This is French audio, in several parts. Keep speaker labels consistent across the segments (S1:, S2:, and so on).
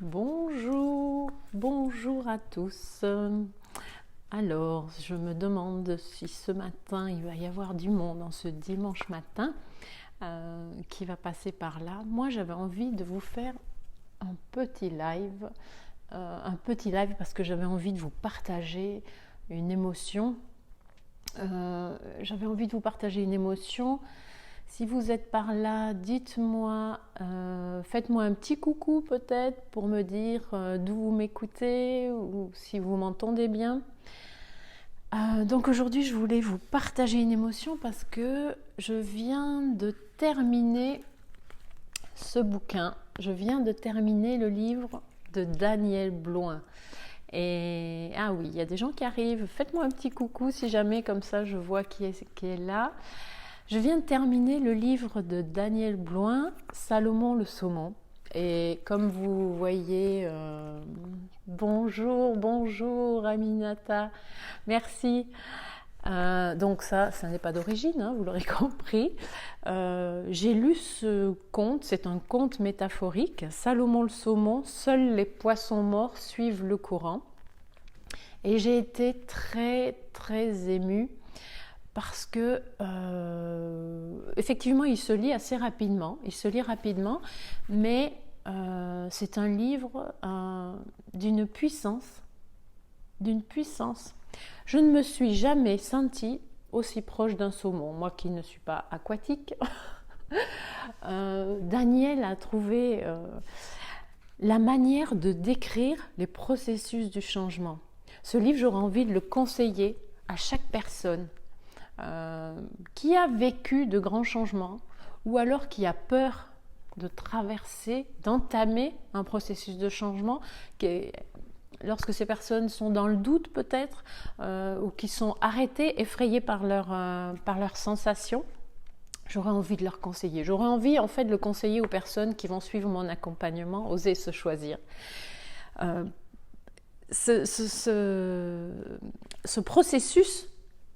S1: Bonjour, bonjour à tous. Alors, je me demande si ce matin il va y avoir du monde en ce dimanche matin qui va passer par là. Moi, j'avais envie de vous faire un petit live parce que j'avais envie de vous partager une émotion. Si vous êtes par là, dites-moi, faites-moi un petit coucou peut-être pour me dire d'où vous m'écoutez ou si vous m'entendez bien. Donc aujourd'hui, je voulais vous partager une émotion parce que je viens de terminer ce bouquin. Je viens de terminer le livre de Daniel Blouin. Et ah oui, il y a des gens qui arrivent. Faites-moi un petit coucou si jamais, comme ça je vois qui est là. Je viens de terminer le livre de Daniel Blouin, Salomon le saumon. Et comme vous voyez, bonjour Aminata, merci. Donc ça n'est pas d'origine, hein, vous l'aurez compris. J'ai lu ce conte, c'est un conte métaphorique, Salomon le saumon, seuls les poissons morts suivent le courant. Et j'ai été très très émue parce que effectivement il se lit assez rapidement, mais c'est un livre d'une puissance. Je ne me suis jamais sentie aussi proche d'un saumon, moi qui ne suis pas aquatique. Daniel a trouvé la manière de décrire les processus du changement. Ce livre, j'aurais envie de le conseiller à chaque personne qui a vécu de grands changements ou alors qui a peur de traverser, d'entamer un processus de changement lorsque ces personnes sont dans le doute peut-être ou qui sont arrêtées, effrayées par leurs sensations. J'aurais envie de leur conseiller. J'aurais envie en fait de le conseiller aux personnes qui vont suivre mon accompagnement, oser se choisir. Ce processus,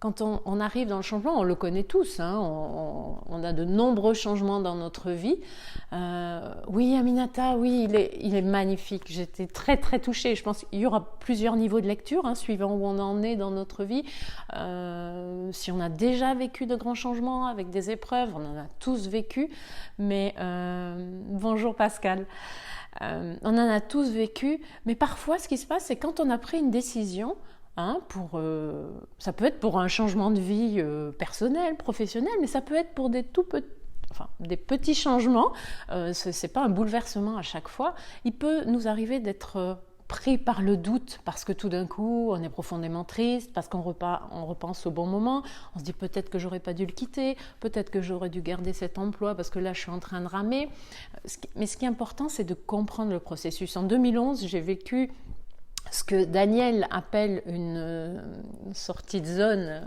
S1: quand on arrive dans le changement, on le connaît tous, hein, on a de nombreux changements dans notre vie. Oui, Aminata, oui, il est magnifique. J'étais très très touchée. Je pense qu'il y aura plusieurs niveaux de lecture, hein, suivant où on en est dans notre vie. Si on a déjà vécu de grands changements avec des épreuves, on en a tous vécu. Mais bonjour Pascal. On en a tous vécu, mais parfois ce qui se passe, c'est quand on a pris une décision, hein, ça peut être pour un changement de vie personnel, professionnel, mais ça peut être pour des petits changements, c'est pas un bouleversement à chaque fois. Il peut nous arriver d'être pris par le doute parce que tout d'un coup on est profondément triste, parce qu'on repense au bon moment, on se dit peut-être que j'aurais pas dû le quitter, peut-être que j'aurais dû garder cet emploi parce que là je suis en train de ramer. Mais ce qui est important, c'est de comprendre le processus. En 2011, j'ai vécu ce que Daniel appelle une sortie de zone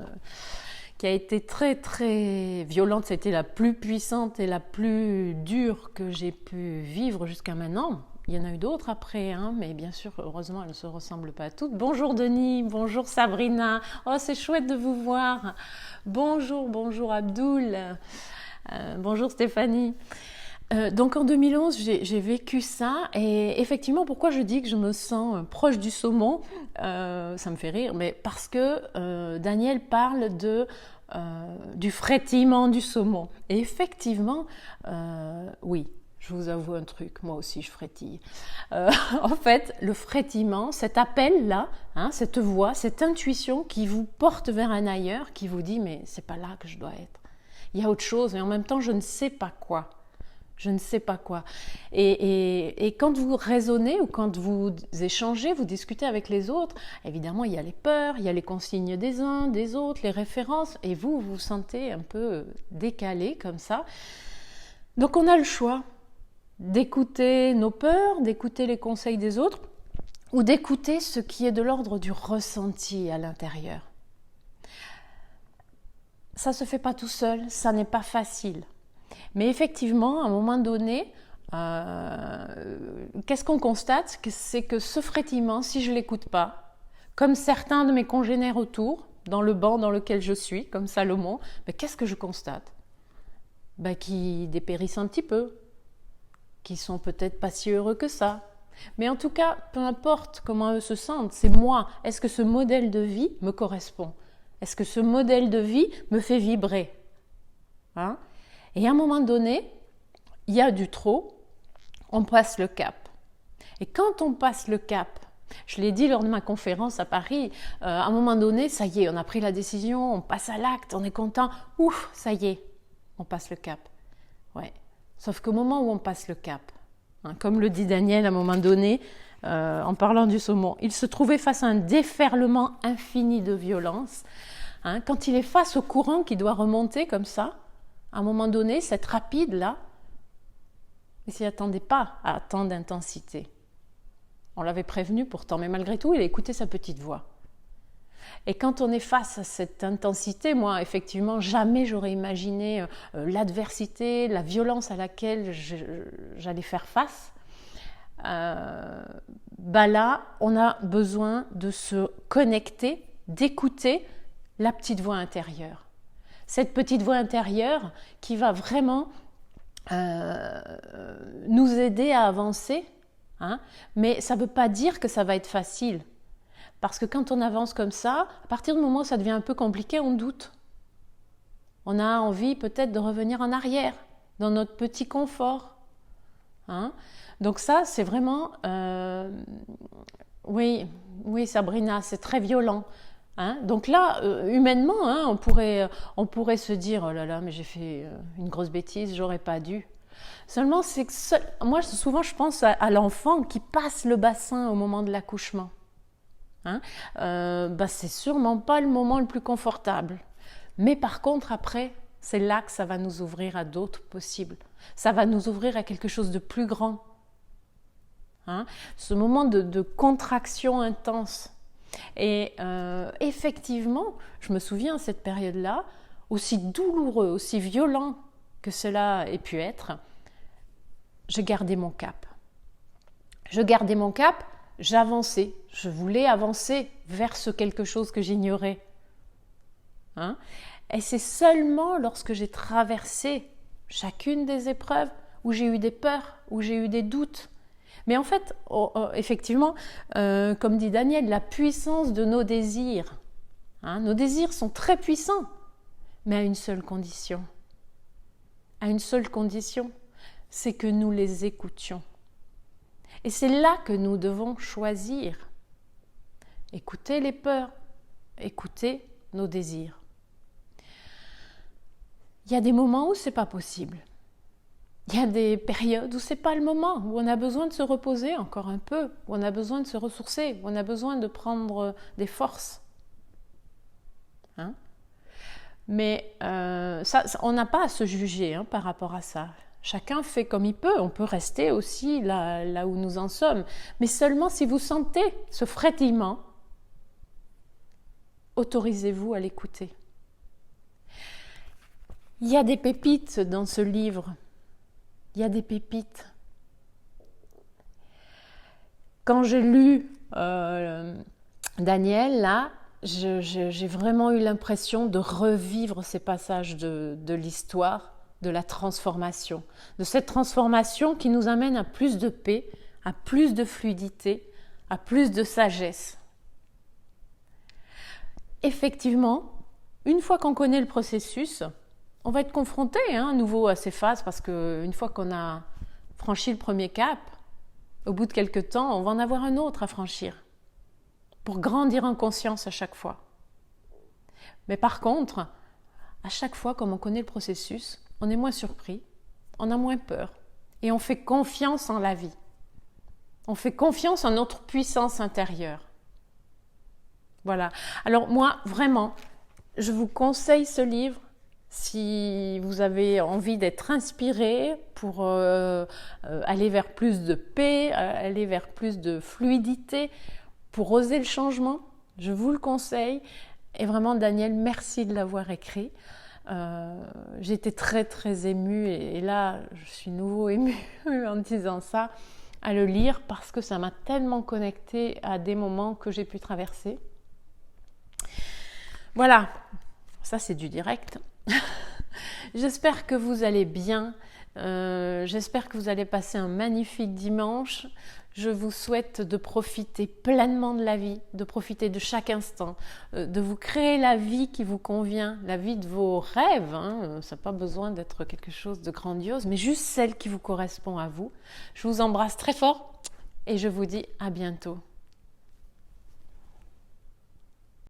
S1: qui a été très très violente. C'était la plus puissante et la plus dure que j'ai pu vivre jusqu'à maintenant. Il y en a eu d'autres après, hein, mais bien sûr, heureusement, elles ne se ressemblent pas toutes. Bonjour Denis, bonjour Sabrina. Oh, c'est chouette de vous voir. Bonjour Abdoul. Bonjour Stéphanie. Donc en 2011, j'ai vécu ça, et effectivement, pourquoi je dis que je me sens proche du saumon, ça me fait rire, mais parce que Daniel parle du frétillement du saumon. Et effectivement, oui, je vous avoue un truc, moi aussi je frétille. En fait, le frétillement, cet appel-là, hein, cette voix, cette intuition qui vous porte vers un ailleurs, qui vous dit mais c'est pas là que je dois être. Il y a autre chose, et en même temps je ne sais pas quoi. Et quand vous raisonnez ou quand vous échangez, vous discutez avec les autres, évidemment il y a les peurs, il y a les consignes des uns, des autres, les références, et vous vous sentez un peu décalé comme ça. Donc on a le choix d'écouter nos peurs, d'écouter les conseils des autres, ou d'écouter ce qui est de l'ordre du ressenti à l'intérieur. Ça ne se fait pas tout seul, ça n'est pas facile. Mais effectivement, à un moment donné, qu'est-ce qu'on constate? C'est que ce frétillement, si je ne l'écoute pas, comme certains de mes congénères autour, dans le banc dans lequel je suis, comme Salomon, qu'est-ce que je constate? Qu'ils dépérissent un petit peu, qui sont peut-être pas si heureux que ça, Mais en tout cas, peu importe comment eux se sentent, c'est moi. Est-ce que ce modèle de vie me correspond? Est-ce que ce modèle de vie me fait vibrer? Hein? Et à un moment donné, il y a du trop, on passe le cap. Et quand on passe le cap, je l'ai dit lors de ma conférence à Paris, à un moment donné, ça y est, on a pris la décision, on passe à l'acte, on est content, ouf, ça y est, on passe le cap. Ouais. Sauf qu'au moment où on passe le cap, hein, comme le dit Daniel à un moment donné, en parlant du saumon, il se trouvait face à un déferlement infini de violence. Hein, quand il est face au courant qui doit remonter comme ça, à un moment donné, cette rapide-là, il ne s'y attendait pas à tant d'intensité. On l'avait prévenu pourtant, mais malgré tout, il a écouté sa petite voix. Et quand on est face à cette intensité, moi, effectivement, jamais j'aurais imaginé l'adversité, la violence à laquelle j'allais faire face. Là, on a besoin de se connecter, d'écouter la petite voix intérieure. Cette petite voix intérieure qui va vraiment nous aider à avancer. Hein, mais ça ne veut pas dire que ça va être facile. Parce que quand on avance comme ça, à partir du moment où ça devient un peu compliqué, on doute. On a envie peut-être de revenir en arrière, dans notre petit confort. Hein. Donc ça, c'est vraiment... Oui, Sabrina, c'est très violent. Hein. Donc là, humainement, hein, on pourrait se dire « Oh là là, mais j'ai fait une grosse bêtise, j'aurais pas dû ». Seulement, c'est que moi, souvent, je pense à l'enfant qui passe le bassin au moment de l'accouchement. Hein, c'est sûrement pas le moment le plus confortable. Mais par contre, après, c'est là que ça va nous ouvrir à d'autres possibles. Ça va nous ouvrir à quelque chose de plus grand. Hein, ce moment de contraction intense. Et effectivement, je me souviens à cette période-là, aussi douloureux, aussi violent que cela ait pu être, je gardais mon cap. J'avançais. Je voulais avancer vers ce quelque chose que j'ignorais. Hein? Et c'est seulement lorsque j'ai traversé chacune des épreuves où j'ai eu des peurs, où j'ai eu des doutes. Mais en fait, effectivement, comme dit Daniel, la puissance de nos désirs. Hein? Nos désirs sont très puissants, mais à une seule condition. À une seule condition, c'est que nous les écoutions. Et c'est là que nous devons choisir. Écouter les peurs, écouter nos désirs. Il y a des moments où ce n'est pas possible. Il y a des périodes où ce n'est pas le moment, où on a besoin de se reposer encore un peu, où on a besoin de se ressourcer, où on a besoin de prendre des forces. Hein? Mais on n'a pas à se juger par rapport à ça. Chacun fait comme il peut. On peut rester aussi là où nous en sommes. Mais seulement si vous sentez ce frétillement, autorisez-vous à l'écouter. Il y a des pépites dans ce livre. Il y a des pépites. Quand j'ai lu Daniel, là, j'ai vraiment eu l'impression de revivre ces passages de l'histoire, de la transformation, de cette transformation qui nous amène à plus de paix, à plus de fluidité, à plus de sagesse. Effectivement, une fois qu'on connaît le processus, on va être confronté à nouveau à ces phases parce qu'une fois qu'on a franchi le premier cap, au bout de quelques temps, on va en avoir un autre à franchir pour grandir en conscience à chaque fois. Mais par contre, à chaque fois, comme on connaît le processus, on est moins surpris, on a moins peur et on fait confiance en la vie. On fait confiance en notre puissance intérieure. Voilà. Alors moi, vraiment, je vous conseille ce livre si vous avez envie d'être inspiré pour aller vers plus de paix, aller vers plus de fluidité, pour oser le changement. Je vous le conseille. Et vraiment, Daniel, merci de l'avoir écrit. J'étais très très émue et là je suis nouveau émue en disant ça, à le lire parce que ça m'a tellement connectée à des moments que j'ai pu traverser. Voilà, ça c'est du direct. J'espère que vous allez bien. J'espère que vous allez passer un magnifique dimanche. Je vous souhaite de profiter pleinement de la vie, de profiter de chaque instant, de vous créer la vie qui vous convient, la vie de vos rêves. Hein. Ça n'a pas besoin d'être quelque chose de grandiose, mais juste celle qui vous correspond à vous. Je vous embrasse très fort et je vous dis à bientôt.